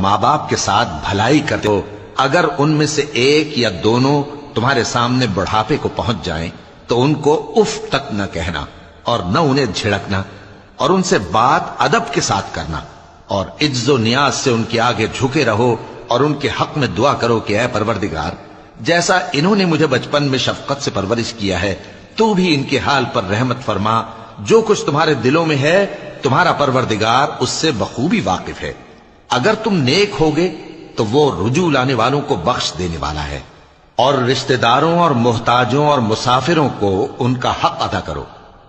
ماں باپ کے ساتھ بھلائی کرتے ہو، اگر ان میں سے ایک یا دونوں تمہارے سامنے بڑھاپے کو پہنچ جائیں تو ان کو اف تک نہ کہنا اور نہ انہیں جھڑکنا، اور ان سے بات ادب کے ساتھ کرنا، اور عجز و نیاز سے ان کے آگے جھکے رہو اور ان کے حق میں دعا کرو کہ اے پروردگار، جیسا انہوں نے مجھے بچپن میں شفقت سے پرورش کیا ہے تو بھی ان کے حال پر رحمت فرما، جو کچھ تمہارے دلوں میں ہے تمہارا پروردگار اس سے بخوبی واقف ہے، اگر تم نیک ہوگے تو وہ رجوع لانے والوں کو بخش دینے والا ہے، اور رشتہ داروں اور محتاجوں اور مسافروں کو ان کا حق ادا کرو،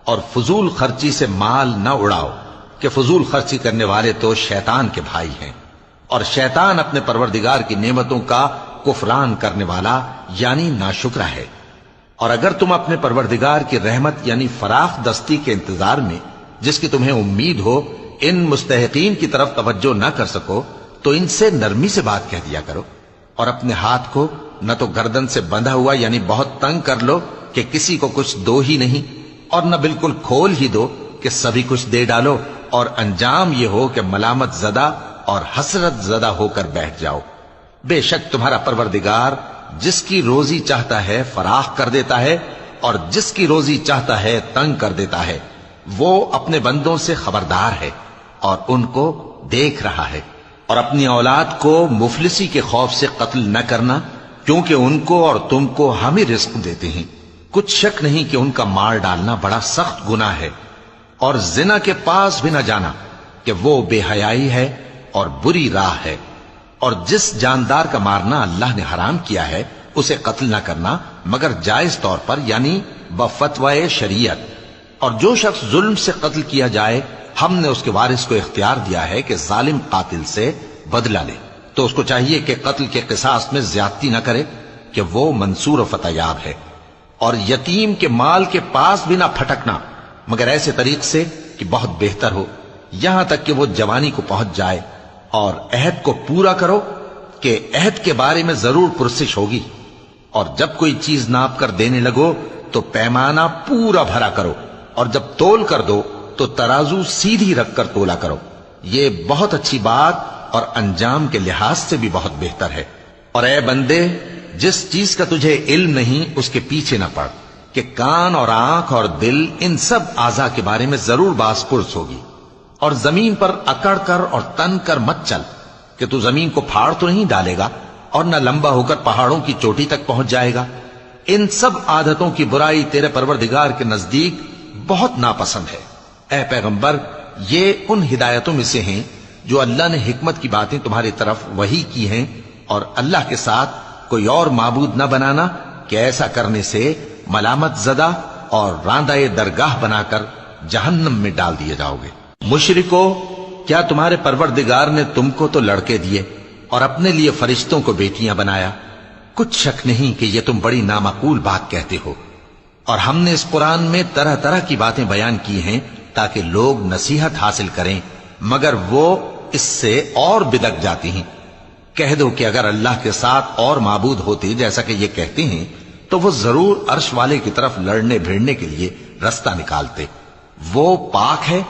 اور فضول خرچی سے مال نہ اڑاؤ کہ فضول خرچی کرنے والے تو شیطان کے بھائی ہیں، اور شیطان اپنے پروردگار کی نعمتوں کا کفران کرنے والا یعنی ناشکرا ہے۔ اور اگر تم اپنے پروردگار کی رحمت یعنی فراخ دستی کے انتظار میں جس کی تمہیں امید ہو ان مستحقین کی طرف توجہ نہ کر سکو تو ان سے نرمی سے بات کہہ دیا کرو، اور اپنے ہاتھ کو نہ تو گردن سے بندھا ہوا یعنی بہت تنگ کر لو کہ کسی کو کچھ دو ہی نہیں، اور نہ بالکل کھول ہی دو کہ سبھی کچھ دے ڈالو، اور انجام یہ ہو کہ ملامت زدہ اور حسرت زدہ ہو کر بیٹھ جاؤ۔ بے شک تمہارا پروردگار جس کی روزی چاہتا ہے فراخ کر دیتا ہے، اور جس کی روزی چاہتا ہے تنگ کر دیتا ہے، وہ اپنے بندوں سے خبردار ہے اور ان کو دیکھ رہا ہے۔ اور اپنی اولاد کو مفلسی کے خوف سے قتل نہ کرنا، کیونکہ ان کو اور تم کو ہم ہی رزق دیتے ہیں، کچھ شک نہیں کہ ان کا مار ڈالنا بڑا سخت گناہ ہے۔ اور زنا کے پاس بھی نہ جانا کہ وہ بے حیائی ہے اور بری راہ ہے، اور جس جاندار کا مارنا اللہ نے حرام کیا ہے اسے قتل نہ کرنا مگر جائز طور پر یعنی بفتوائے شریعت، اور جو شخص ظلم سے قتل کیا جائے ہم نے اس کے وارث کو اختیار دیا ہے کہ ظالم قاتل سے بدلہ لے، تو اس کو چاہیے کہ قتل کے قصاص میں زیادتی نہ کرے کہ وہ منصور و فتح یاب ہے، اور یتیم کے مال کے پاس بھی نہ پھٹکنا مگر ایسے طریق سے کہ بہت بہتر ہو، یہاں تک کہ وہ جوانی کو پہنچ جائے، اور عہد کو پورا کرو کہ عہد کے بارے میں ضرور پرسش ہوگی، اور جب کوئی چیز ناپ کر دینے لگو تو پیمانہ پورا بھرا کرو، اور جب تول کر دو تو ترازو سیدھی رکھ کر تولا کرو، یہ بہت اچھی بات اور انجام کے لحاظ سے بھی بہت بہتر ہے۔ اور اے بندے، جس چیز کا تجھے علم نہیں اس کے پیچھے نہ پڑ کہ کان اور آنکھ اور دل ان سب اعضاء کے بارے میں ضرور باز پرس ہوگی، اور زمین پر اکڑ کر اور تن کر مت چل کہ تو زمین کو پھاڑ تو نہیں ڈالے گا اور نہ لمبا ہو کر پہاڑوں کی چوٹی تک پہنچ جائے گا، ان سب عادتوں کی برائی تیرے پروردگار کے نزدیک بہت ناپسند ہے۔ اے پیغمبر، یہ ان ہدایتوں میں سے ہیں جو اللہ نے حکمت کی باتیں تمہاری طرف وحی کی ہیں، اور اللہ کے ساتھ کوئی اور معبود نہ بنانا کہ ایسا کرنے سے ملامت زدہ اور راندہ درگاہ بنا کر جہنم میں ڈال دیے جاؤ گے۔ مشرکو، کیا تمہارے پروردگار نے تم کو تو لڑکے دیے اور اپنے لیے فرشتوں کو بیٹیاں بنایا؟ کچھ شک نہیں کہ یہ تم بڑی نامعقول بات کہتے ہو، اور ہم نے اس قرآن میں طرح طرح کی باتیں بیان کی ہیں تاکہ لوگ نصیحت حاصل کریں، مگر وہ اس سے اور بدک جاتی ہیں۔ کہہ دو کہ اگر اللہ کے ساتھ اور معبود ہوتے جیسا کہ یہ کہتے ہیں تو وہ ضرور عرش والے کی طرف لڑنے بھیڑنے کے لیے رستہ نکالتے، وہ پاک ہے،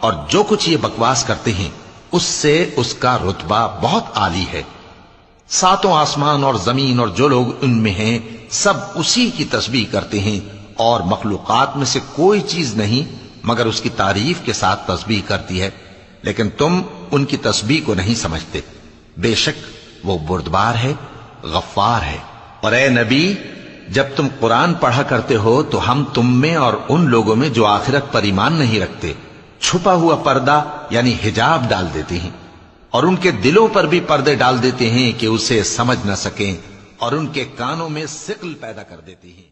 اور جو کچھ یہ بکواس کرتے ہیں اس سے اس کا رتبہ بہت عالی ہے۔ ساتوں آسمان اور زمین اور جو لوگ ان میں ہیں سب اسی کی تسبیح کرتے ہیں، اور مخلوقات میں سے کوئی چیز نہیں مگر اس کی تعریف کے ساتھ تسبیح کرتی ہے، لیکن تم ان کی تسبیح کو نہیں سمجھتے۔ بے شک وہ بردبار ہے، غفار ہے۔ اور اے نبی، جب تم قرآن پڑھا کرتے ہو تو ہم تم میں اور ان لوگوں میں جو آخرت پر ایمان نہیں رکھتے چھپا ہوا پردہ یعنی حجاب ڈال دیتے ہیں، اور ان کے دلوں پر بھی پردے ڈال دیتے ہیں کہ اسے سمجھ نہ سکیں، اور ان کے کانوں میں ثقل پیدا کر دیتے ہیں۔